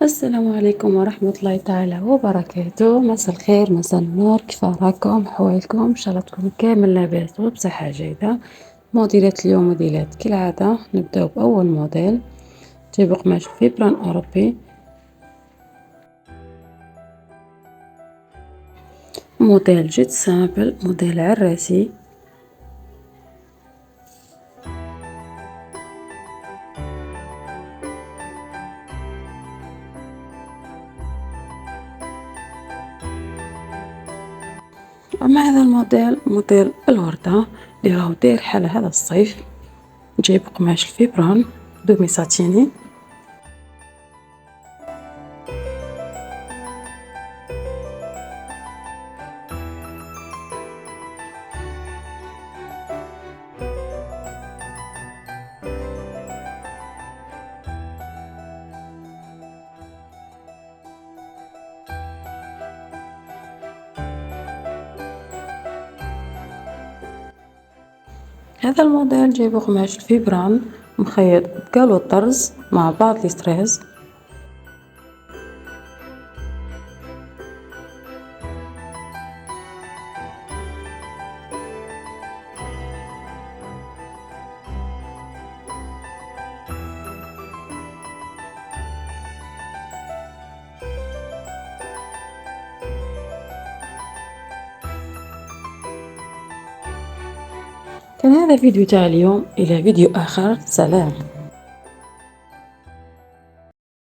السلام عليكم ورحمة الله تعالى وبركاته. مساء الخير، مساء النور، كيف راكم؟ حوالكم إن شاء الله تكونوا كامل لاباس وبصحة جيدة. موديلات اليوم موديلات كالعادة، نبداو بأول موديل. جايب قماش فيبران أوروبي، موديل جد سامبل، موديل عراسي. أما هذا الموديل موديل الوردة اللي راهو داير حالة هذا الصيف. جايب قماش الفيبران دومي ساتيني. هذا الموديل جايبه قماش الفيبران مخيط بقالو طرز مع بعض الستريز. كان هذا فيديو تاع اليوم، إلى فيديو آخر، سلام.